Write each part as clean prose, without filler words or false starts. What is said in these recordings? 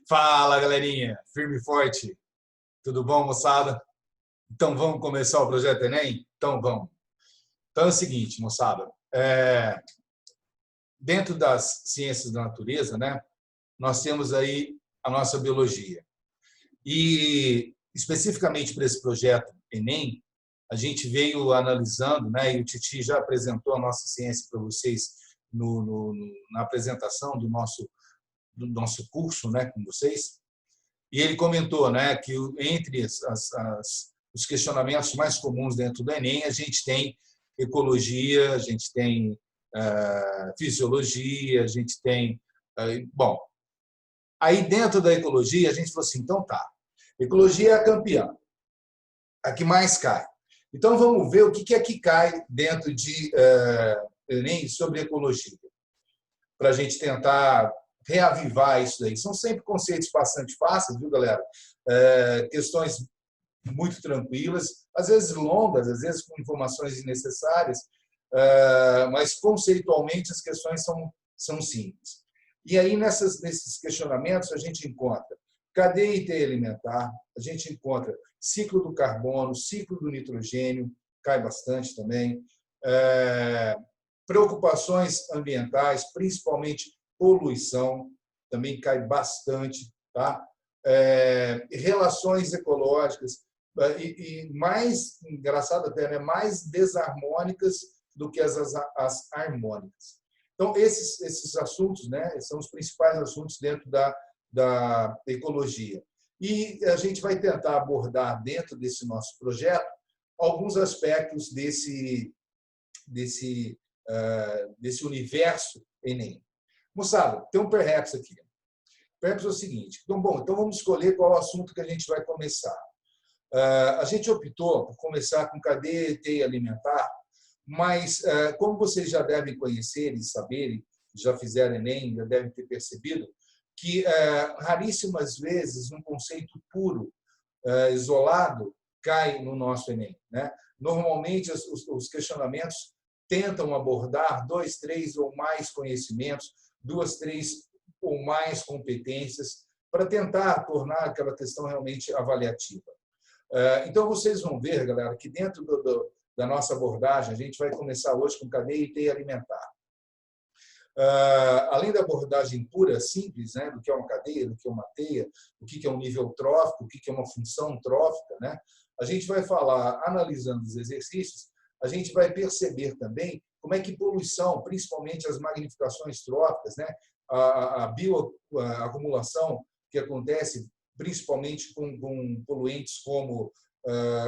Fala, galerinha! Firme e forte. Tudo bom, moçada? Então, vamos começar o Projeto Enem? Então, vamos. Então, é o seguinte, moçada. Dentro das ciências da natureza, né, nós temos aí a nossa biologia. E, especificamente para esse projeto Enem, a gente veio analisando, né, e o Titi já apresentou a nossa ciência para vocês na apresentação do nosso curso, né, com vocês. E ele comentou, né, que entre os questionamentos mais comuns dentro do Enem, a gente tem ecologia, a gente tem fisiologia, a gente tem... bom, aí dentro da ecologia, a gente falou assim, então tá, ecologia é a campeã, a que mais cai. Então vamos ver o que é que cai dentro de Enem sobre ecologia, para a gente tentar reavivar isso daí. São sempre conceitos bastante fáceis, viu, galera? Questões muito tranquilas, às vezes longas, às vezes com informações desnecessárias, mas conceitualmente as questões são simples. E aí, nesses questionamentos, a gente encontra cadeia e teia alimentar, a gente encontra ciclo do carbono, ciclo do nitrogênio, cai bastante também, preocupações ambientais, principalmente poluição, também cai bastante, tá? Relações ecológicas, e mais engraçado até, né? Mais desarmônicas do que as harmônicas. Então, esses assuntos, né, são os principais assuntos dentro da ecologia. E a gente vai tentar abordar, dentro desse nosso projeto, alguns aspectos desse universo Enem. Moçada, tem um perhaps aqui. Perhaps é o seguinte. Então vamos escolher qual assunto que a gente vai começar. A gente optou por começar com cadeia e teia alimentar, mas, como vocês já devem conhecer e saberem, já fizeram Enem, já devem ter percebido, que raríssimas vezes um conceito puro, isolado, cai no nosso Enem, né? Normalmente, os questionamentos tentam abordar 2, 3 ou mais conhecimentos, 2, 3 ou mais competências, para tentar tornar aquela questão realmente avaliativa. Então, vocês vão ver, galera, que dentro da nossa abordagem, a gente vai começar hoje com cadeia e teia alimentar. Além da abordagem pura, simples, né, do que é uma cadeia, do que é uma teia, o que é um nível trófico, o que é uma função trófica, né, a gente vai falar, analisando os exercícios, a gente vai perceber também como é que poluição, principalmente as magnificações tróficas, né, a bioacumulação que acontece principalmente com poluentes como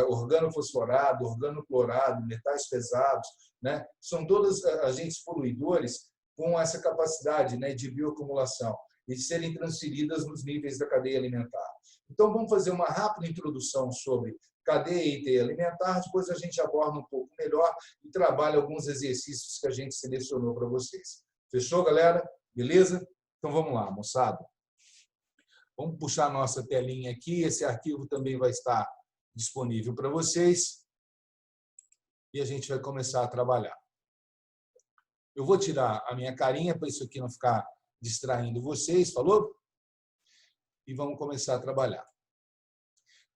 organofosforado, organoclorado, metais pesados, né, são todos agentes poluidores com essa capacidade, né, de bioacumulação e de serem transferidas nos níveis da cadeia alimentar. Então, vamos fazer uma rápida introdução sobre cadeia e teia alimentar, depois a gente aborda um pouco melhor e trabalha alguns exercícios que a gente selecionou para vocês. Fechou, galera? Beleza? Então, vamos lá, moçada. Vamos puxar a nossa telinha aqui. Esse arquivo também vai estar disponível para vocês. E a gente vai começar a trabalhar. Eu vou tirar a minha carinha para isso aqui não ficar distraindo vocês, falou? E vamos começar a trabalhar.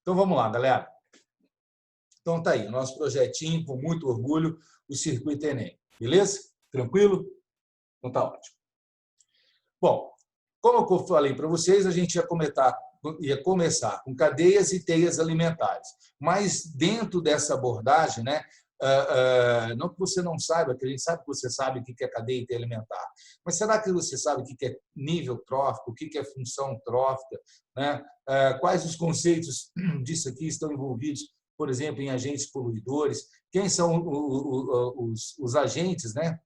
Então, vamos lá, galera. Então, tá aí, o nosso projetinho, com muito orgulho, o Circuito Enem. Beleza? Tranquilo? Então, tá ótimo. Bom, como eu falei para vocês, a gente ia começar com cadeias e teias alimentares. Mas, dentro dessa abordagem, né, não que você não saiba, que a gente sabe que você sabe o que é cadeia e teia alimentar, mas será que você sabe o que é nível trófico, o que é função trófica, né? Quais os conceitos disso aqui estão envolvidos, por exemplo, em agentes poluidores? Quem são os agentes, né,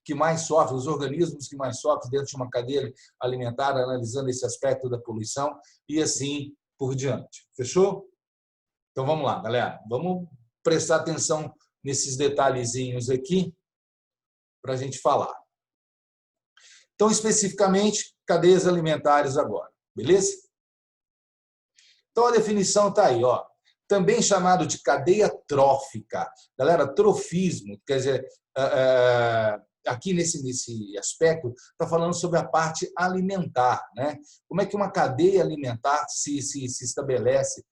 que mais sofrem, os organismos que mais sofrem dentro de uma cadeia alimentar, analisando esse aspecto da poluição e assim por diante. Fechou? Então, vamos lá, galera. Vamos prestar atenção nesses detalhezinhos aqui para a gente falar. Então, especificamente, cadeias alimentares agora. Beleza? Então, a definição está aí, ó. Também chamado de cadeia trófica. Galera, trofismo, quer dizer, aqui nesse aspecto, está falando sobre a parte alimentar, né? Como é que uma cadeia alimentar se estabelece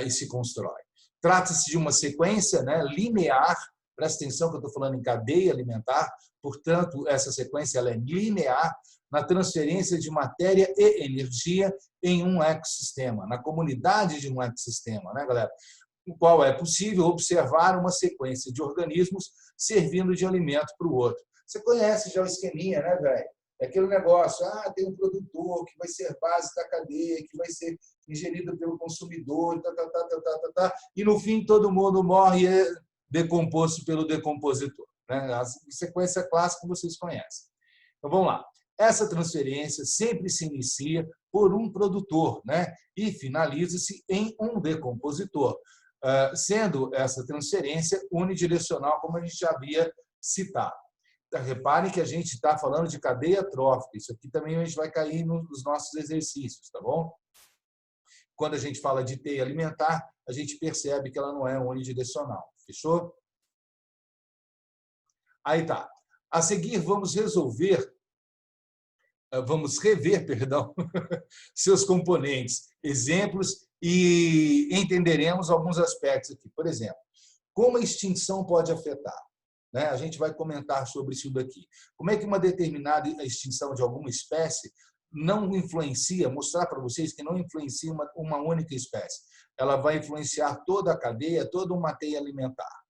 e se constrói. Trata-se de uma sequência, né, linear, presta atenção que eu estou falando em cadeia alimentar, portanto, essa sequência ela é linear na transferência de matéria e energia em um ecossistema, na comunidade de um ecossistema, né, galera? No qual é possível observar uma sequência de organismos servindo de alimento para o outro. Você conhece já o esqueminha, né, velho? É aquele negócio, tem um produtor que vai ser base da cadeia, que vai ser ingerido pelo consumidor, e no fim todo mundo morre e é decomposto pelo decompositor. Né? A sequência clássica vocês conhecem. Então vamos lá. Essa transferência sempre se inicia por um produtor, né? E finaliza-se em um decompositor, sendo essa transferência unidirecional, como a gente já havia citado. Reparem que a gente está falando de cadeia trófica. Isso aqui também a gente vai cair nos nossos exercícios, tá bom? Quando a gente fala de teia alimentar, a gente percebe que ela não é unidirecional. Fechou? Aí tá. A seguir, vamos rever, perdão, seus componentes, exemplos e entenderemos alguns aspectos aqui. Por exemplo, como a extinção pode afetar? Né? A gente vai comentar sobre isso daqui. Como é que uma determinada extinção de alguma espécie não influencia, mostrar para vocês que não influencia uma única espécie. Ela vai influenciar toda a cadeia, toda uma cadeia alimentar.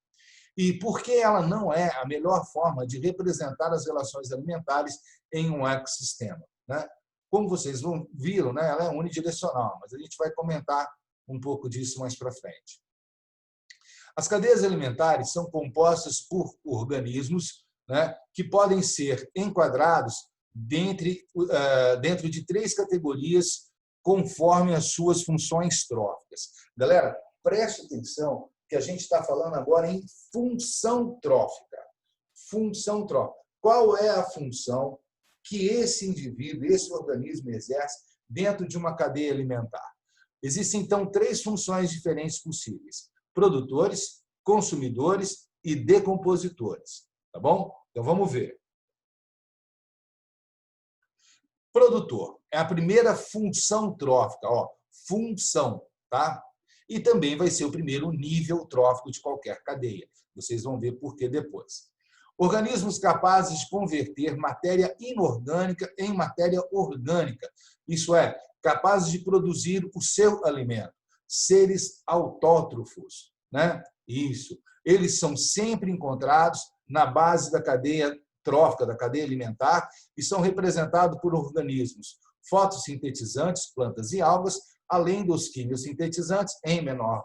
E por que ela não é a melhor forma de representar as relações alimentares em um ecossistema? Né? Como vocês viram, né? Ela é unidirecional, mas a gente vai comentar um pouco disso mais para frente. As cadeias alimentares são compostas por organismos, né, que podem ser enquadrados dentro de 3 categorias conforme as suas funções tróficas. Galera, preste atenção que a gente está falando agora em função trófica. Função trófica. Qual é a função que esse indivíduo, esse organismo exerce dentro de uma cadeia alimentar? Existem, então, 3 funções diferentes possíveis: produtores, consumidores e decompositores. Tá bom? Então, vamos ver. Produtor é a primeira função trófica, ó, função, tá? E também vai ser o primeiro nível trófico de qualquer cadeia. Vocês vão ver por que depois. Organismos capazes de converter matéria inorgânica em matéria orgânica. Isso é, capazes de produzir o seu alimento. Seres autótrofos, né? Isso. Eles são sempre encontrados na base da cadeia trófica, da cadeia alimentar, e são representados por organismos fotossintetizantes, plantas e algas, além dos quimiosintetizantes, em menor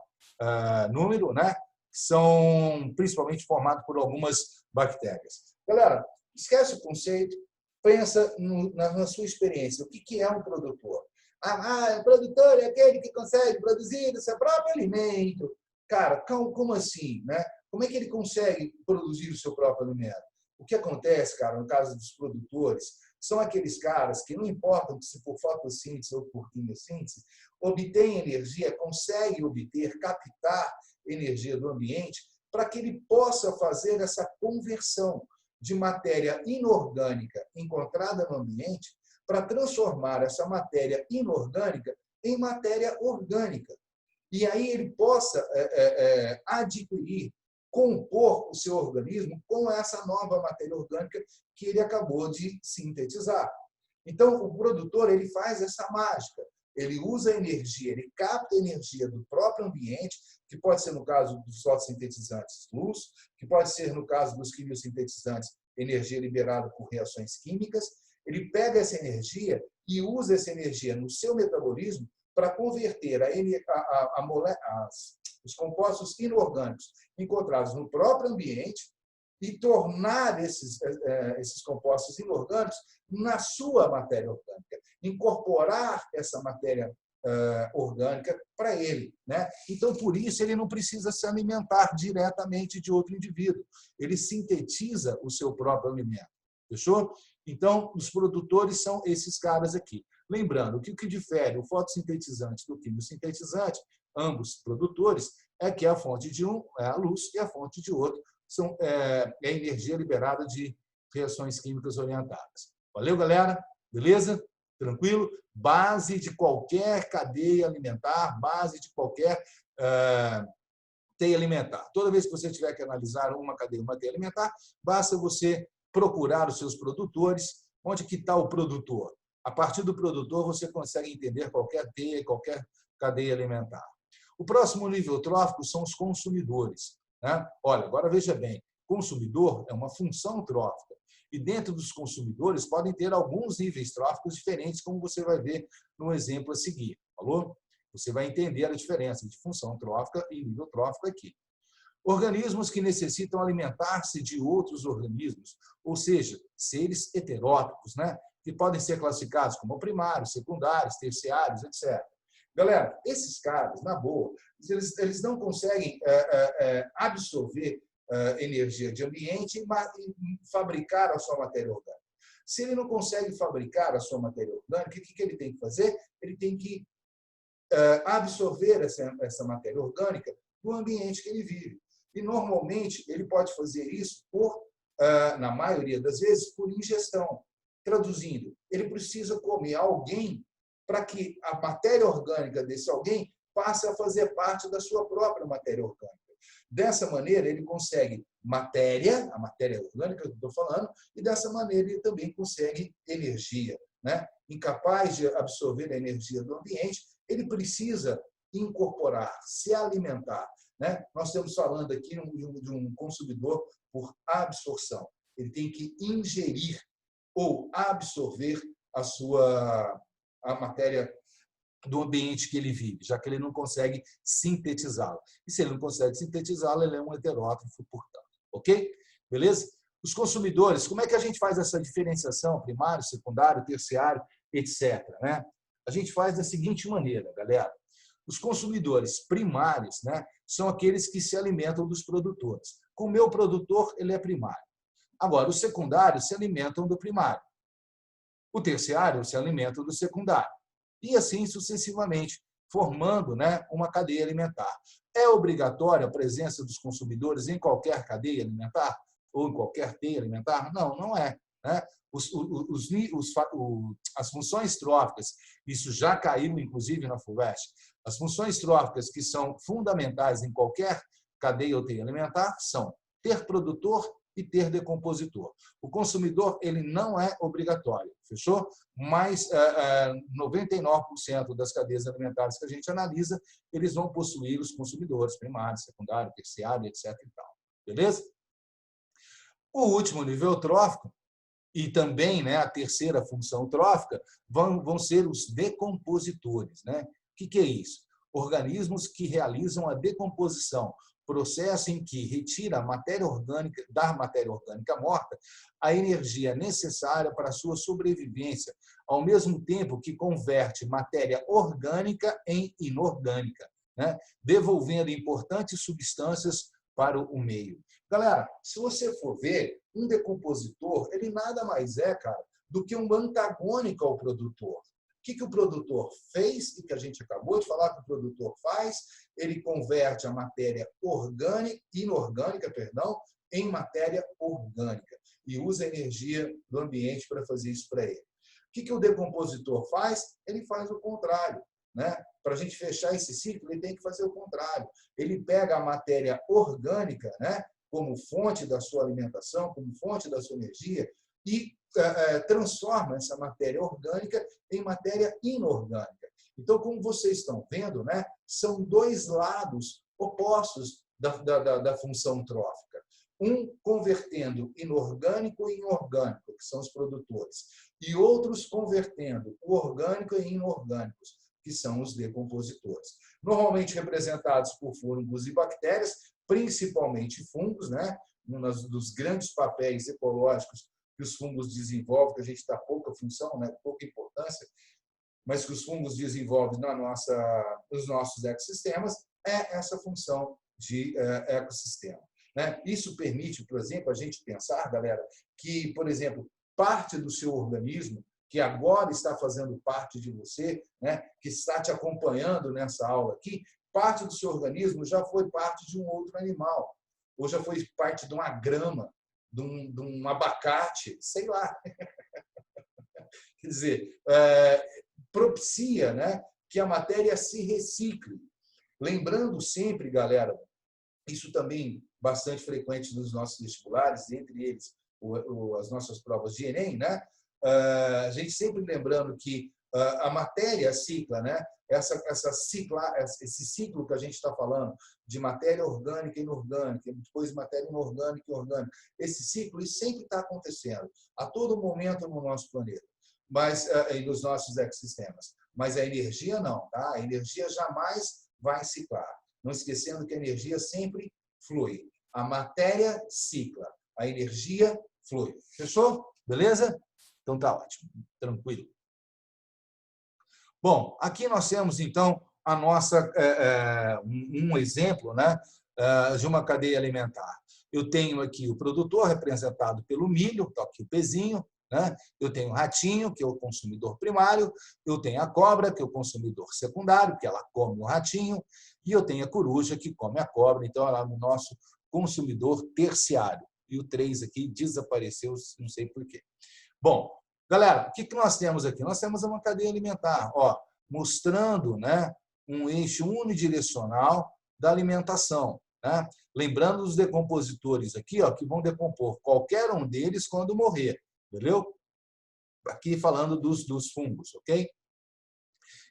número, né? Que são principalmente formados por algumas bactérias. Galera, esquece o conceito, pensa na sua experiência. O que é um produtor? O produtor é aquele que consegue produzir o seu próprio alimento. Cara, como assim? Né? Como é que ele consegue produzir o seu próprio alimento? O que acontece, cara, no caso dos produtores, são aqueles caras que, não importa se por fotossíntese ou por quimiossíntese, obtêm energia, conseguem obter, captar energia do ambiente para que ele possa fazer essa conversão de matéria inorgânica encontrada no ambiente para transformar essa matéria inorgânica em matéria orgânica. E aí ele possa adquirir, compor o seu organismo com essa nova matéria orgânica que ele acabou de sintetizar. Então, o produtor ele faz essa mágica. Ele usa a energia, ele capta a energia do próprio ambiente, que pode ser no caso dos fotossintetizantes luz, que pode ser no caso dos quimiosintetizantes energia liberada por reações químicas. Ele pega essa energia e usa essa energia no seu metabolismo para converter os compostos inorgânicos encontrados no próprio ambiente e tornar esses compostos inorgânicos na sua matéria orgânica, incorporar essa matéria orgânica para ele, né? Então, por isso, ele não precisa se alimentar diretamente de outro indivíduo. Ele sintetiza o seu próprio alimento. Fechou? Então, os produtores são esses caras aqui. Lembrando que o que difere o fotossintetizante do quimiosintetizante, ambos produtores, é que a fonte de um é a luz e a fonte de outro é a energia liberada de reações químicas orientadas. Valeu, galera? Beleza? Tranquilo? Base de qualquer cadeia alimentar, base de qualquer teia alimentar. Toda vez que você tiver que analisar uma cadeia, uma teia alimentar, basta você procurar os seus produtores. Onde que está o produtor? A partir do produtor, você consegue entender qualquer teia, qualquer cadeia alimentar. O próximo nível trófico são os consumidores, né? Olha, agora veja bem, consumidor é uma função trófica. E dentro dos consumidores podem ter alguns níveis tróficos diferentes, como você vai ver no exemplo a seguir. Falou? Você vai entender a diferença de função trófica e nível trófico aqui. Organismos que necessitam alimentar-se de outros organismos, ou seja, seres heterótrofos, né? Que podem ser classificados como primários, secundários, terciários, etc. Galera, esses caras, na boa, eles não conseguem absorver energia de ambiente e fabricar a sua matéria orgânica. Se ele não consegue fabricar a sua matéria orgânica, o que ele tem que fazer? Ele tem que absorver essa matéria orgânica do ambiente que ele vive. E, normalmente, ele pode fazer isso, na maioria das vezes, por ingestão. Traduzindo, ele precisa comer alguém para que a matéria orgânica desse alguém passe a fazer parte da sua própria matéria orgânica. Dessa maneira, ele consegue matéria, a matéria orgânica que eu estou falando, e dessa maneira ele também consegue energia, né? Incapaz de absorver a energia do ambiente, ele precisa incorporar, se alimentar, né? Nós estamos falando aqui de um consumidor por absorção. Ele tem que ingerir ou absorver a matéria do ambiente que ele vive, já que ele não consegue sintetizá-la. E se ele não consegue sintetizá-la, ele é um heterótrofo, portanto. Ok? Beleza? Os consumidores, como é que a gente faz essa diferenciação? Primário, secundário, terciário, etc. Né? A gente faz da seguinte maneira, galera. Os consumidores primários, né, são aqueles que se alimentam dos produtores. Com o meu produtor, ele é primário. Agora, os secundários se alimentam do primário. O terciário se alimenta do secundário. E assim sucessivamente, formando, né, uma cadeia alimentar. É obrigatória a presença dos consumidores em qualquer cadeia alimentar? Ou em qualquer teia alimentar? Não, não é. Né? As funções tróficas, isso já caiu, inclusive, na FUVEST, as funções tróficas que são fundamentais em qualquer cadeia ou teia alimentar são ter produtor e ter decompositor. O consumidor ele não é obrigatório, fechou? Mas 99% das cadeias alimentares que a gente analisa, eles vão possuir os consumidores primário, secundário, terciário, etc. E tal. Beleza? O último nível trófico, e também, né, a terceira função trófica, vão ser os decompositores. Né? O que é isso? Organismos que realizam a decomposição, processo em que retira a matéria orgânica, da matéria orgânica morta, a energia necessária para a sua sobrevivência, ao mesmo tempo que converte matéria orgânica em inorgânica, né? Devolvendo importantes substâncias para o meio. Galera, se você for ver, um decompositor, ele nada mais é, cara, do que um antagônico ao produtor. O que o produtor fez e que a gente acabou de falar que o produtor faz? Ele converte a matéria inorgânica, em matéria orgânica e usa a energia do ambiente para fazer isso para ele. O que o decompositor faz? Ele faz o contrário. Né? Para a gente fechar esse ciclo, ele tem que fazer o contrário. Ele pega a matéria orgânica, né, como fonte da sua alimentação, como fonte da sua energia, e transforma essa matéria orgânica em matéria inorgânica. Então, como vocês estão vendo, né, são dois lados opostos da função trófica. Um convertendo inorgânico em orgânico, que são os produtores, e outros convertendo o orgânico em inorgânicos, que são os decompositores. Normalmente representados por fungos e bactérias, principalmente fungos, né? Um dos grandes papéis ecológicos que os fungos desenvolvem, que a gente dá pouca função, né? Pouca importância, mas que os fungos desenvolvem nos nossos ecossistemas, é essa função de ecossistema. Né? Isso permite, por exemplo, a gente pensar, galera, que, por exemplo, parte do seu organismo, que agora está fazendo parte de você, né, que está te acompanhando nessa aula aqui, parte do seu organismo já foi parte de um outro animal, ou já foi parte de uma grama, de um abacate, sei lá. Quer dizer, propicia, né, que a matéria se recicle. Lembrando sempre, galera, isso também bastante frequente nos nossos vestibulares, entre eles as nossas provas de Enem, né? A gente sempre lembrando que a matéria cicla, né? Esse ciclo que a gente está falando de matéria orgânica e inorgânica, depois matéria inorgânica e orgânica, esse ciclo isso sempre está acontecendo a todo momento no nosso planeta, mas e nos nossos ecossistemas. Mas a energia não, tá? A energia jamais vai ciclar. Não esquecendo que a energia sempre flui. A matéria cicla, a energia flui. Fechou? Beleza? Então tá ótimo, tranquilo. Bom, aqui nós temos então a nossa um exemplo, né, de uma cadeia alimentar. Eu tenho aqui o produtor representado pelo milho, está aqui o pezinho, né? Eu tenho o ratinho, que é o consumidor primário, eu tenho a cobra, que é o consumidor secundário, que ela come o ratinho, e eu tenho a coruja, que come a cobra, então ela é o nosso consumidor terciário. E o 3 aqui desapareceu, não sei por quê. Bom, galera, o que nós temos aqui? Nós temos uma cadeia alimentar, ó, mostrando, né, um eixo unidirecional da alimentação. Né? Lembrando os decompositores aqui, ó, que vão decompor qualquer um deles quando morrer. Entendeu? Aqui falando dos fungos, ok?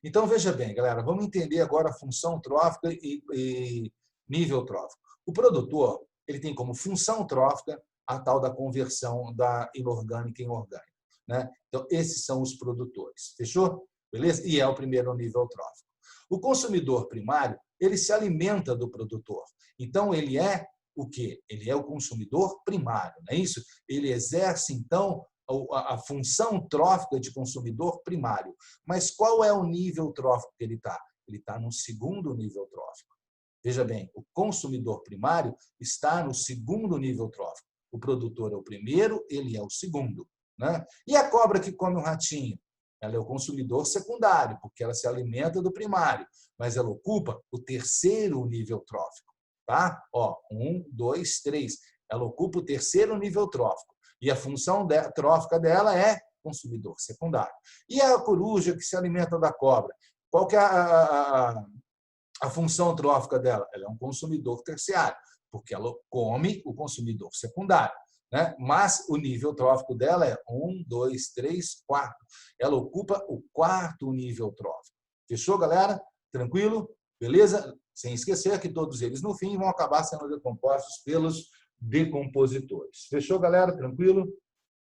Então, veja bem, galera, vamos entender agora a função trófica e nível trófico. O produtor ele tem como função trófica a tal da conversão da inorgânica em orgânica. Né? Então, esses são os produtores. Fechou? Beleza? E é o primeiro nível trófico. O consumidor primário, ele se alimenta do produtor. Então, ele é o quê? Ele é o consumidor primário, não é isso? Ele exerce, então, a função trófica de consumidor primário. Mas qual é o nível trófico que ele está? Ele está no segundo nível trófico. Veja bem, o consumidor primário está no segundo nível trófico. O produtor é o primeiro, ele é o segundo. Né? E a cobra que come o ratinho? Ela é o consumidor secundário, porque ela se alimenta do primário, mas ela ocupa o terceiro nível trófico. Tá? Ó, 1, 2, 3. Ela ocupa o terceiro nível trófico. E a função trófica dela é consumidor secundário. E a coruja que se alimenta da cobra? Qual que é a função trófica dela? Ela é um consumidor terciário, porque ela come o consumidor secundário. Né? Mas o nível trófico dela é 1, 2, 3, 4. Ela ocupa o quarto nível trófico. Fechou, galera? Tranquilo? Beleza? Sem esquecer que todos eles, no fim, vão acabar sendo decompostos pelos decompositores. Fechou, galera? Tranquilo?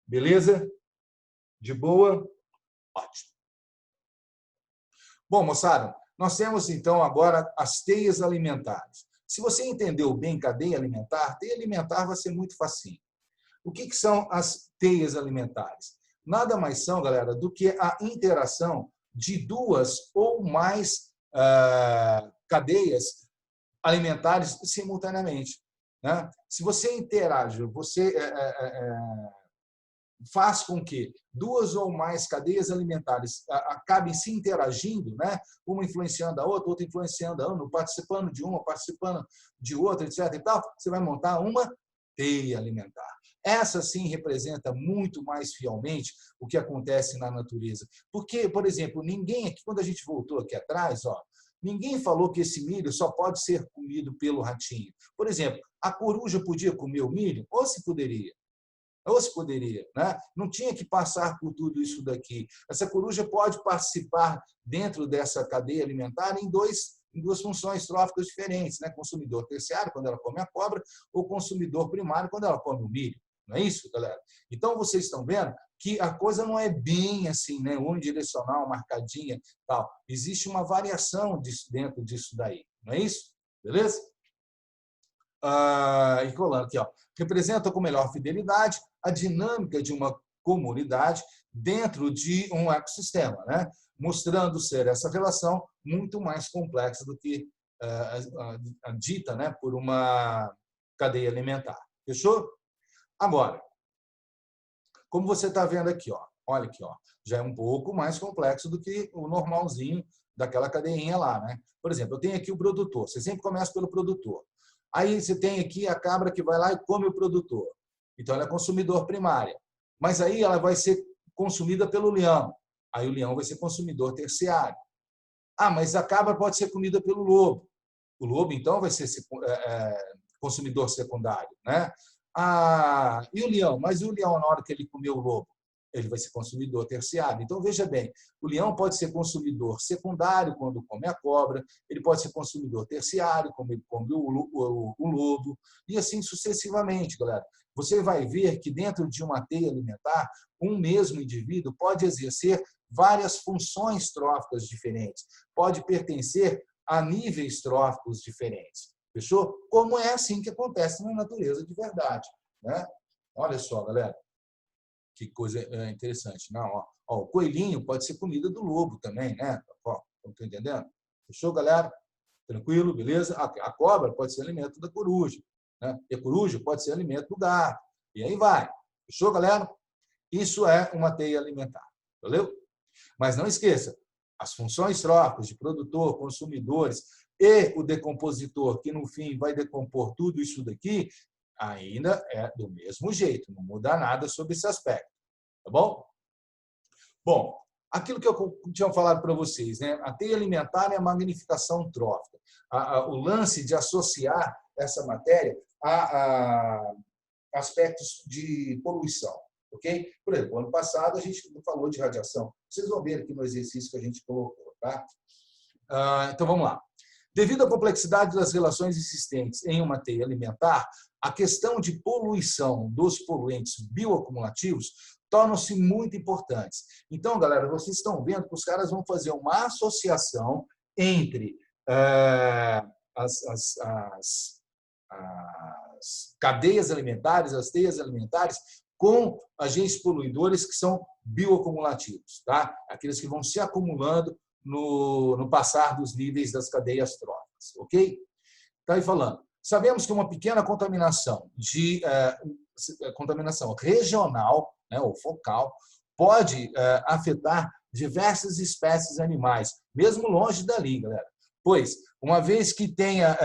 Beleza? De boa? Ótimo. Bom, moçada, nós temos, então, agora as teias alimentares. Se você entendeu bem teia alimentar vai ser muito facinho. O que são as teias alimentares? Nada mais são, galera, do que a interação de duas ou mais cadeias alimentares simultaneamente. Né? Se você interage, você faz com que duas ou mais cadeias alimentares acabem se interagindo, né? Uma influenciando a outra influenciando a outra, participando de uma, participando de outra, etc. E tal, você vai montar uma teia alimentar. Essa, sim, representa muito mais fielmente o que acontece na natureza. Porque, por exemplo, ninguém aqui, quando a gente voltou aqui atrás, ó, ninguém falou que esse milho só pode ser comido pelo ratinho. Por exemplo, a coruja podia comer o milho? Ou se poderia? Ou se poderia, né? Não tinha que passar por tudo isso daqui. Essa coruja pode participar dentro dessa cadeia alimentar em duas funções tróficas diferentes, né? Consumidor terciário, quando ela come a cobra, ou consumidor primário, quando ela come o milho. Não é isso, galera? Então, vocês estão vendo que a coisa não é bem assim, né? Unidirecional, marcadinha, tal. Existe uma variação dentro disso daí. Não é isso? Beleza? E colando aqui, ó, representa com melhor fidelidade a dinâmica de uma comunidade dentro de um ecossistema, né? Mostrando ser essa relação muito mais complexa do que a dita, né, por uma cadeia alimentar. Fechou? Agora, como você está vendo aqui, ó, olha aqui, ó, já é um pouco mais complexo do que o normalzinho daquela cadeinha lá, né? Por exemplo, eu tenho aqui o produtor. Você sempre começa pelo produtor. Aí você tem aqui a cabra que vai lá e come o produtor. Então, ela é consumidor primária. Mas aí ela vai ser consumida pelo leão. Aí o leão vai ser consumidor terciário. Ah, mas a cabra pode ser comida pelo lobo. O lobo, então, vai ser consumidor secundário, né? Ah, e o leão? Mas o leão, na hora que ele comeu o lobo, ele vai ser consumidor terciário. Então, veja bem, o leão pode ser consumidor secundário quando come a cobra, ele pode ser consumidor terciário quando ele come o lobo, e assim sucessivamente, galera. Você vai ver que dentro de uma teia alimentar, um mesmo indivíduo pode exercer várias funções tróficas diferentes, pode pertencer a níveis tróficos diferentes. Fechou? Como é assim que acontece na natureza de verdade, né? Olha só, galera, que coisa interessante. Não, o coelhinho pode ser comida do lobo também, né? Estão entendendo? Fechou, galera? Tranquilo, beleza? A cobra pode ser alimento da coruja, né? E a coruja pode ser alimento do gato. E aí vai. Fechou, galera? Isso é uma teia alimentar. Valeu? Mas não esqueça, as funções tróficas de produtor, consumidores e o decompositor, que no fim vai decompor tudo isso daqui, ainda é do mesmo jeito, não muda nada sobre esse aspecto. Tá bom? Bom, aquilo que eu tinha falado para vocês, né? A teia alimentar é a magnificação trófica. O lance de associar essa matéria a aspectos de poluição. Ok? Por exemplo, ano passado a gente falou de radiação. Vocês vão ver aqui no exercício que a gente colocou. Tá? Então, vamos lá. Devido à complexidade das relações existentes em uma teia alimentar, a questão de poluição dos poluentes bioacumulativos tornam-se muito importantes. Então, galera, vocês estão vendo que os caras vão fazer uma associação entre as cadeias alimentares, as teias alimentares, com agentes poluidores que são bioacumulativos, tá? Aqueles que vão se acumulando no passar dos níveis das cadeias tróficas, ok? Está aí falando. Sabemos que uma pequena contaminação contaminação regional, né, ou focal, pode afetar diversas espécies animais, mesmo longe dali, galera. Pois, uma vez que tenha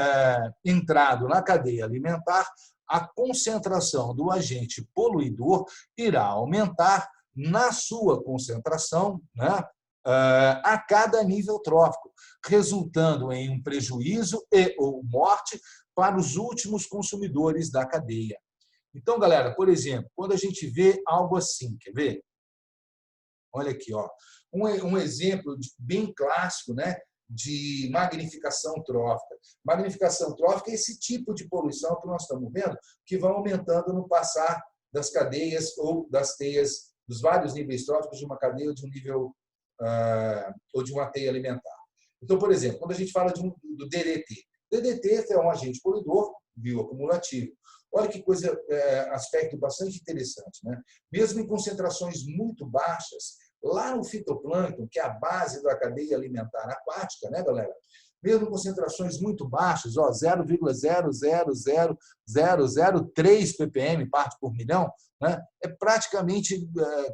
entrado na cadeia alimentar, a concentração do agente poluidor irá aumentar na sua concentração, né, a cada nível trófico, resultando em um prejuízo e ou morte para os últimos consumidores da cadeia. Então, galera, por exemplo, quando a gente vê algo assim, quer ver? Olha aqui, ó, um exemplo bem clássico, né, de magnificação trófica. Magnificação trófica é esse tipo de poluição que nós estamos vendo, que vai aumentando no passar das cadeias ou das teias, dos vários níveis tróficos de uma cadeia ou de um nível ou de uma teia alimentar. Então, por exemplo, quando a gente fala do DDT, DDT é um agente poluidor bioacumulativo. Olha que coisa, aspecto bastante interessante, né? Mesmo em concentrações muito baixas, lá no fitoplâncton, que é a base da cadeia alimentar aquática, né, galera? Mesmo concentrações muito baixas, 0,0000003 ppm, parte por milhão, né? É praticamente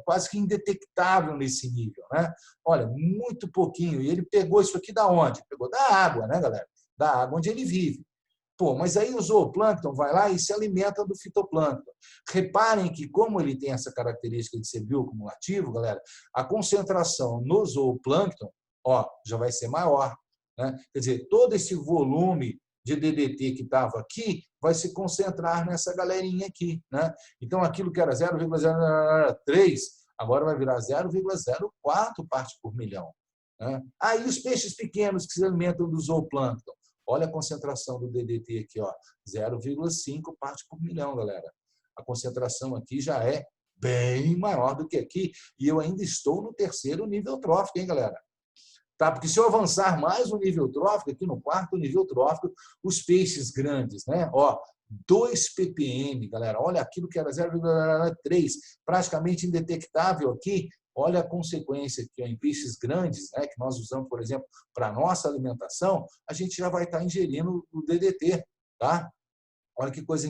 quase que indetectável nesse nível, né? Olha, muito pouquinho. E ele pegou isso aqui da onde? Pegou da água, né, galera? Da água onde ele vive. Pô, mas aí o zooplâncton vai lá e se alimenta do fitoplâncton. Reparem que, como ele tem essa característica de ser bioacumulativo, galera, a concentração no zooplâncton já vai ser maior. Né? Quer dizer, todo esse volume de DDT que estava aqui vai se concentrar nessa galerinha aqui. Né? Então, aquilo que era 0,003, agora vai virar 0,04 parte por milhão. Né? Aí os peixes pequenos que se alimentam do zooplâncton. Olha a concentração do DDT aqui, 0,5 parte por milhão, galera. A concentração aqui já é bem maior do que aqui. E eu ainda estou no terceiro nível trófico, hein, galera? Tá? Porque se eu avançar mais um nível trófico, aqui no quarto nível trófico, os peixes grandes, né? 2 ppm, galera. Olha aquilo que era 0,3, praticamente indetectável aqui. Olha a consequência que em peixes grandes, né, que nós usamos, por exemplo, para a nossa alimentação, a gente já vai estar ingerindo o DDT. Tá? Olha que coisa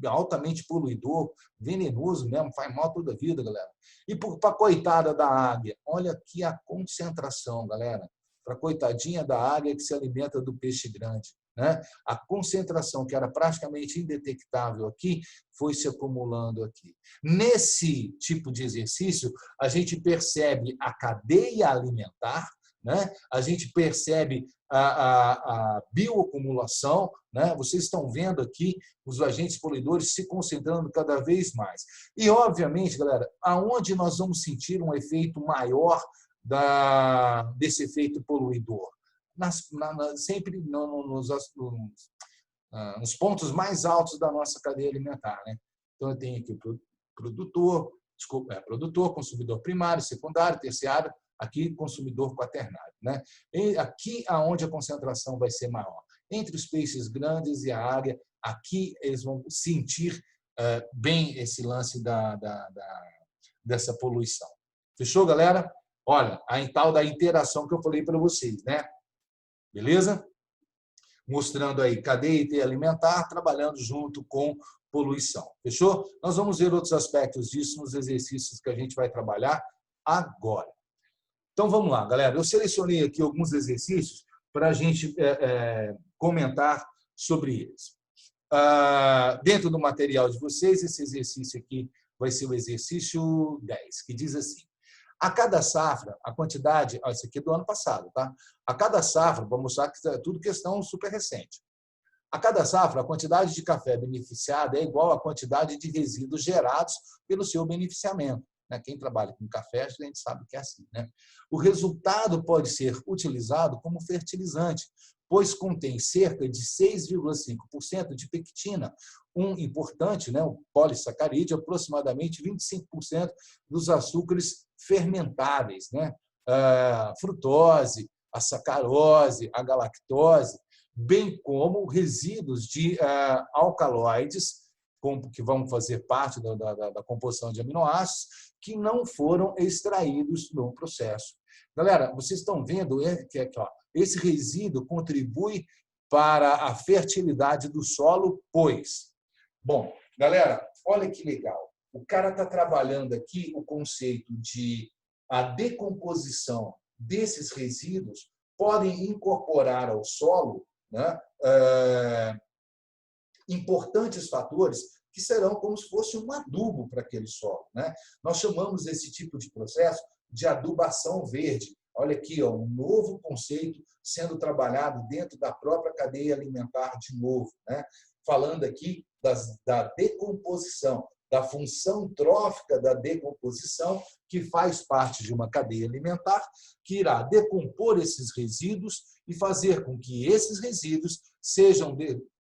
altamente poluidor, venenoso mesmo, faz mal toda a vida, galera. E para a coitada da águia, olha aqui a concentração, galera. Para a coitadinha da águia que se alimenta do peixe grande. né? A concentração, que era praticamente indetectável aqui, foi se acumulando aqui. Nesse tipo de exercício, a gente percebe a cadeia alimentar, né? A gente percebe a bioacumulação, né? Vocês estão vendo aqui os agentes poluidores se concentrando cada vez mais. E, obviamente, galera, aonde nós vamos sentir um efeito maior desse efeito poluidor? Sempre nos pontos mais altos da nossa cadeia alimentar, né? Então, eu tenho aqui o produtor, consumidor primário, secundário, terciário, aqui consumidor quaternário, né? E aqui aonde a concentração vai ser maior, entre os peixes grandes e a área, aqui eles vão sentir bem esse lance dessa poluição. Fechou, galera? Olha, a tal da interação que eu falei para vocês, né? Beleza? Mostrando aí cadeia alimentar trabalhando junto com poluição. Fechou? Nós vamos ver outros aspectos disso nos exercícios que a gente vai trabalhar agora. Então, vamos lá, galera. Eu selecionei aqui alguns exercícios para a gente comentar sobre eles. Dentro do material de vocês, esse exercício aqui vai ser o exercício 10, que diz assim: a cada safra, a quantidade... Isso aqui é do ano passado, tá? A cada safra, vou mostrar que é tudo questão super recente. A cada safra, a quantidade de café beneficiada é igual à quantidade de resíduos gerados pelo seu beneficiamento. Quem trabalha com café, a gente sabe que é assim, né? O resultado pode ser utilizado como fertilizante, pois contém cerca de 6,5% de pectina, um importante, né, um polissacarídeo, aproximadamente 25% dos açúcares fermentáveis, né? A frutose, a sacarose, a galactose, bem como resíduos de alcaloides, que vão fazer parte da composição de aminoácidos, que não foram extraídos no processo. Galera, vocês estão vendo que aqui, ó, esse resíduo contribui para a fertilidade do solo, pois... Bom, galera, olha que legal. O cara está trabalhando aqui o conceito de a decomposição desses resíduos podem incorporar ao solo, né, importantes fatores que serão como se fosse um adubo para aquele solo, né? Nós chamamos esse tipo de processo de adubação verde. Olha aqui, ó, um novo conceito sendo trabalhado dentro da própria cadeia alimentar de novo, né? Falando aqui da decomposição, da função trófica da decomposição, que faz parte de uma cadeia alimentar, que irá decompor esses resíduos e fazer com que esses resíduos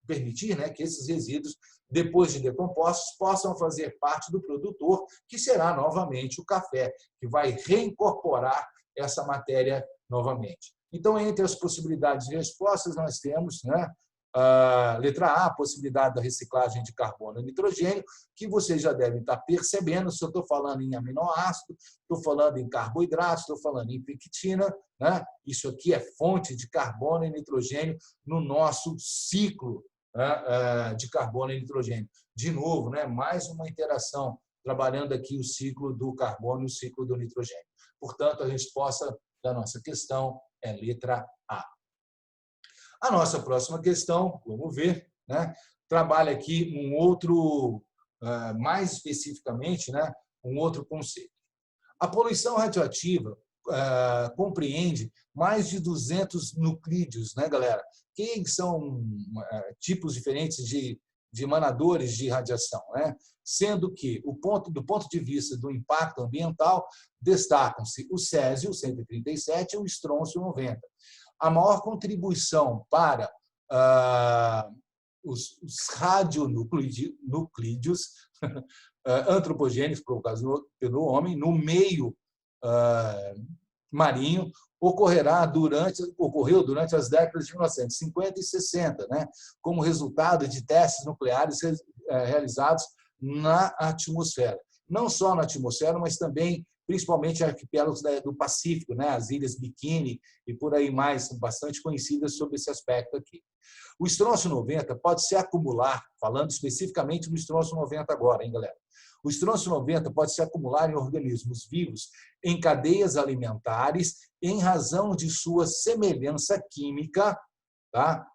permitir, né, que esses resíduos, depois de decompostos, possam fazer parte do produtor, que será novamente o café, que vai reincorporar essa matéria novamente. Então, entre as possibilidades de respostas, nós temos, né, letra A, a possibilidade da reciclagem de carbono e nitrogênio, que vocês já devem estar percebendo, se eu estou falando em aminoácido, estou falando em carboidratos, estou falando em pectina, né? Isso aqui é fonte de carbono e nitrogênio no nosso ciclo, né, de carbono e nitrogênio. De novo, né, mais uma interação, trabalhando aqui o ciclo do carbono e o ciclo do nitrogênio. Portanto, a resposta da nossa questão é letra A. A nossa próxima questão, vamos ver, né, trabalha aqui um outro, mais especificamente, né, um outro conceito. A poluição radioativa compreende mais de 200 nuclídeos, né, galera? Que são tipos diferentes de emanadores de radiação, né? Sendo que, do ponto de vista do impacto ambiental, destacam-se o césio 137 e o estrôncio 90. A maior contribuição para os radionuclídeos antropogênicos, provocados pelo homem, no meio marinho, ocorreu durante as décadas de 1950 e 60, né, como resultado de testes nucleares realizados na atmosfera. Não só na atmosfera, mas também, principalmente, arquipélagos do Pacífico, né, as ilhas Bikini e por aí mais, são bastante conhecidas sobre esse aspecto aqui. O estrôncio 90 pode se acumular, falando especificamente do estrôncio 90 agora, hein, galera? O estrôncio 90 pode se acumular em organismos vivos, em cadeias alimentares, em razão de sua semelhança química, tá,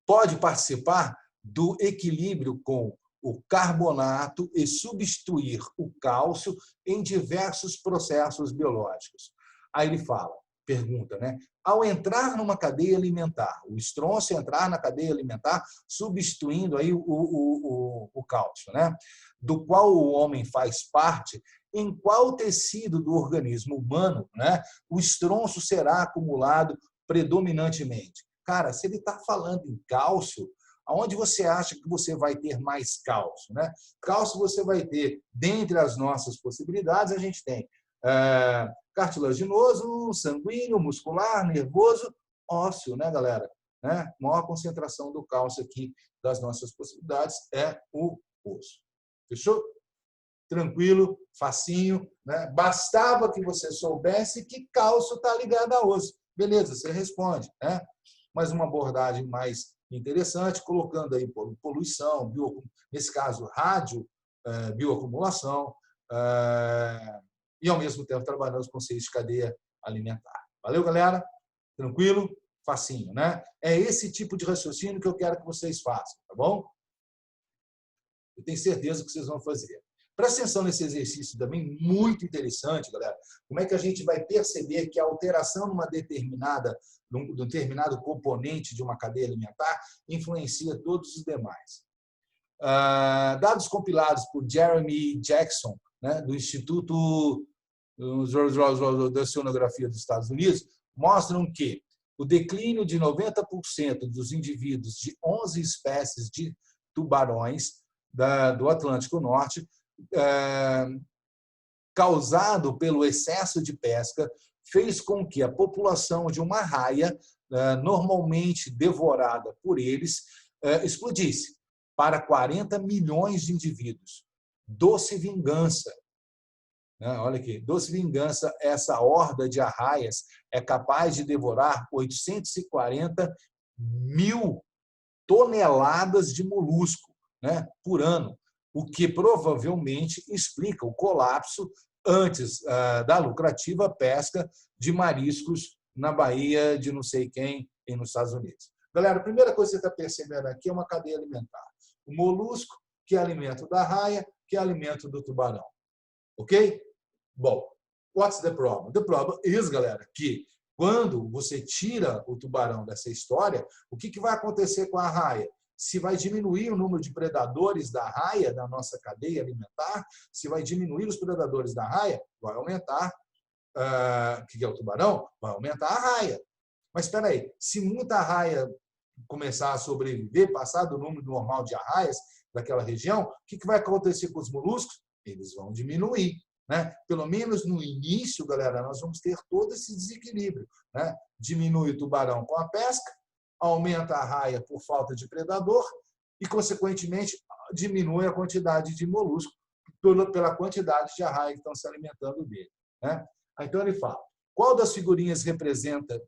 pode participar do equilíbrio com o carbonato e substituir o cálcio em diversos processos biológicos. Aí ele fala, pergunta, né? Ao entrar numa cadeia alimentar, o estrôncio entrar na cadeia alimentar, substituindo aí o cálcio, né? Do qual o homem faz parte, em qual tecido do organismo humano, né, o estrôncio será acumulado predominantemente? Cara, se ele está falando em cálcio, aonde você acha que você vai ter mais cálcio, né? Cálcio você vai ter, dentre as nossas possibilidades, a gente tem cartilaginoso, sanguíneo, muscular, nervoso, ósseo, né, galera? Né? Maior concentração do cálcio aqui das nossas possibilidades é o osso. Fechou? Tranquilo, facinho, né? Bastava que você soubesse que cálcio está ligado a osso. Beleza, você responde, né? Mas uma abordagem mais interessante, colocando aí poluição, nesse caso, bioacumulação, e, ao mesmo tempo, trabalhando os conceitos de cadeia alimentar. Valeu, galera? Tranquilo? Facinho, né? É esse tipo de raciocínio que eu quero que vocês façam, tá bom? Eu tenho certeza que vocês vão fazer. Presta atenção nesse exercício também, muito interessante, galera. Como é que a gente vai perceber que a alteração num determinado componente de uma cadeia alimentar influencia todos os demais. Dados compilados por Jeremy Jackson, né, do Instituto da Oceanografia dos Estados Unidos, mostram que o declínio de 90% dos indivíduos de 11 espécies de tubarões do Atlântico Norte, causado pelo excesso de pesca, fez com que a população de uma arraia, normalmente devorada por eles, explodisse para 40 milhões de indivíduos. Doce vingança. Olha aqui, doce vingança, essa horda de arraias é capaz de devorar 840 mil toneladas de molusco, né, por ano, o que provavelmente explica o colapso antes da lucrativa pesca de mariscos na Baía de não sei quem, nos Estados Unidos. Galera, a primeira coisa que você está percebendo aqui é uma cadeia alimentar. O molusco, que é alimento da arraia, que é alimento do tubarão. Ok? Bom, what's the problem? The problem is, galera, que quando você tira o tubarão dessa história, o que vai acontecer com a arraia? Se vai diminuir o número de predadores da arraia da nossa cadeia alimentar, se vai diminuir os predadores da arraia, vai aumentar, o que é o tubarão? Vai aumentar a arraia. Mas espera aí, se muita arraia começar a sobreviver, passar do número normal de arraias daquela região, o que vai acontecer com os moluscos? Eles vão diminuir. Né? Pelo menos no início, galera, nós vamos ter todo esse desequilíbrio. Né? Diminui o tubarão com a pesca, aumenta a arraia por falta de predador e, consequentemente, diminui a quantidade de molusco pela quantidade de arraia que estão se alimentando dele. Né? Então, ele fala, qual das figurinhas representa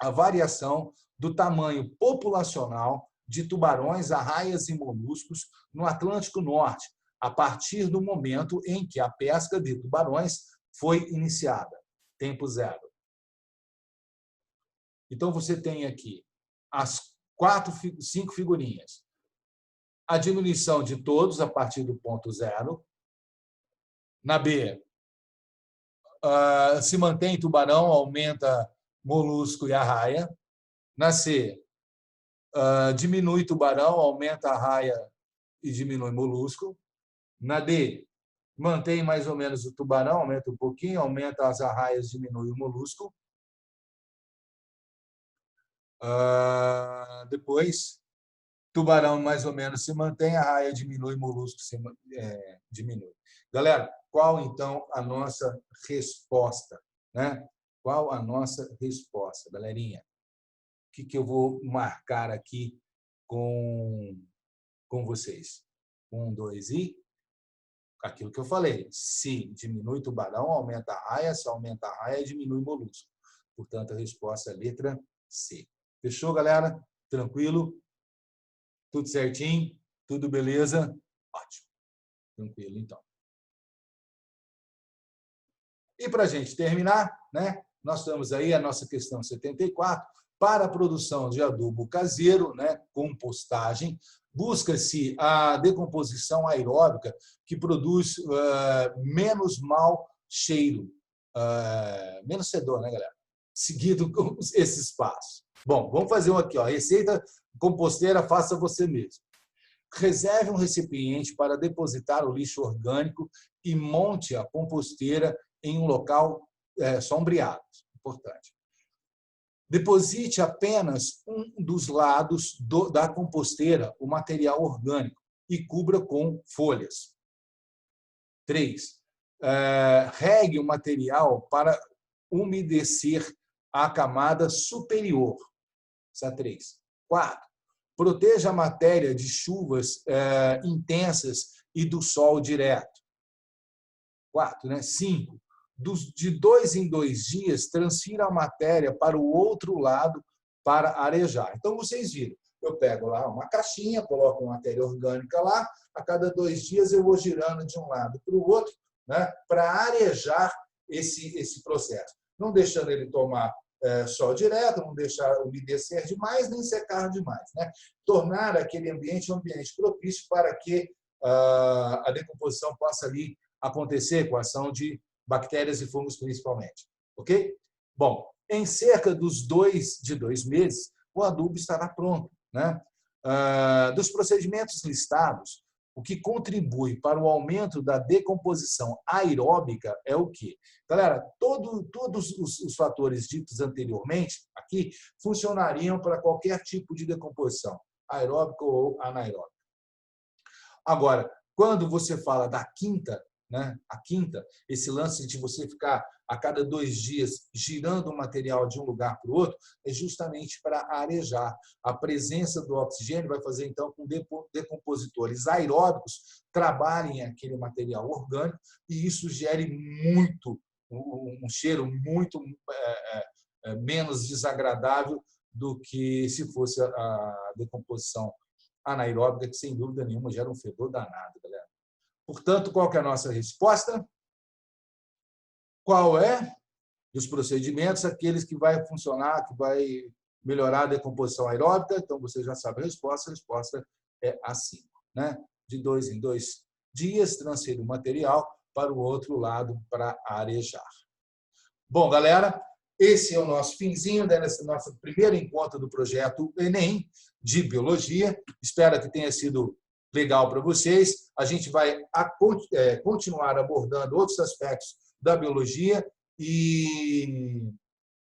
a variação do tamanho populacional de tubarões, arraias e moluscos no Atlântico Norte, a partir do momento em que a pesca de tubarões foi iniciada? Tempo zero. Então, você tem aqui as 5 figurinhas. A diminuição de todos a partir do ponto zero. Na B, se mantém tubarão, aumenta molusco e arraia. Na C, diminui tubarão, aumenta arraia e diminui molusco. Na D, mantém mais ou menos o tubarão, aumenta um pouquinho, aumenta as arraias, diminui o molusco. Depois, tubarão mais ou menos se mantém, arraia diminui, molusco diminui. Galera, qual então a nossa resposta? Né? Qual a nossa resposta, galerinha? O que eu vou marcar aqui com vocês? 1, 2 e... aquilo que eu falei. Se diminui tubarão, aumenta a arraia. Se aumenta a arraia, diminui o molusco. Portanto, a resposta é a letra C. Fechou, galera? Tranquilo? Tudo certinho? Tudo beleza? Ótimo. Tranquilo, então. E para a gente terminar, né, nós temos aí a nossa questão 74. Para a produção de adubo caseiro, né, compostagem, busca-se a decomposição aeróbica, que produz menos mau cheiro, menos fedor, né, galera? Seguido com esses passos. Bom, vamos fazer um aqui, ó, receita composteira, faça você mesmo. Reserve um recipiente para depositar o lixo orgânico e monte a composteira em um local sombreado. Importante. Deposite apenas um dos lados da composteira, o material orgânico, e cubra com folhas. 3. Regue o material para umedecer a camada superior. Isso é 3. 4. Proteja a matéria de chuvas intensas e do sol direto. 4, né? 5. De 2 em 2 dias, transfira a matéria para o outro lado para arejar. Então, vocês viram, eu pego lá uma caixinha, coloco uma matéria orgânica lá, a cada 2 dias eu vou girando de um lado para o outro, né, para arejar esse processo. Não deixando ele tomar sol direto, não deixar umedecer demais, nem secar demais, né? Tornar aquele ambiente um ambiente propício para que a decomposição possa ali acontecer com a ação de bactérias e fungos principalmente. Ok? Bom, em cerca de 2 meses, o adubo estará pronto, né? Dos procedimentos listados, o que contribui para o aumento da decomposição aeróbica é o quê? Galera, todos os fatores ditos anteriormente aqui funcionariam para qualquer tipo de decomposição, aeróbica ou anaeróbica. Agora, quando você fala da quinta, né, a quinta, esse lance de você ficar a cada 2 dias girando o material de um lugar para o outro, é justamente para arejar. A presença do oxigênio vai fazer, então, com decompositores aeróbicos trabalhem aquele material orgânico e isso gere um cheiro muito menos desagradável do que se fosse a decomposição anaeróbica, que, sem dúvida nenhuma, gera um fedor danado, galera. Portanto, qual que é a nossa resposta? Qual é dos procedimentos aqueles que vai funcionar, que vai melhorar a decomposição aeróbica? Então, você já sabe a resposta é a 5. Né? De 2 em 2 dias, transferir o material para o outro lado para arejar. Bom, galera, esse é o nosso finzinho desse nosso primeiro encontro do projeto Enem de Biologia. Espero que tenha sido legal para vocês. A gente vai continuar abordando outros aspectos da biologia e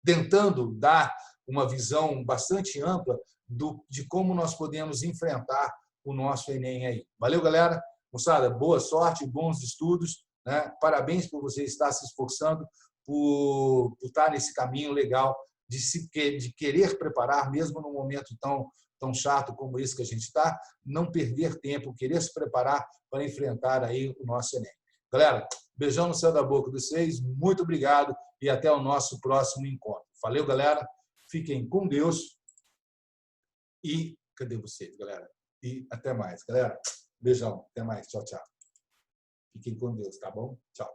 tentando dar uma visão bastante ampla de como nós podemos enfrentar o nosso Enem aí. Valeu, galera. Moçada, boa sorte, bons estudos, né? Parabéns por você estar se esforçando por estar nesse caminho legal de querer preparar, mesmo num momento tão chato como esse que a gente está, não perder tempo, querer se preparar para enfrentar aí o nosso Enem. Galera, beijão no céu da boca de vocês, muito obrigado e até o nosso próximo encontro. Valeu, galera, fiquem com Deus e cadê vocês, galera? E até mais, galera. Beijão, até mais, tchau, tchau. Fiquem com Deus, tá bom? Tchau.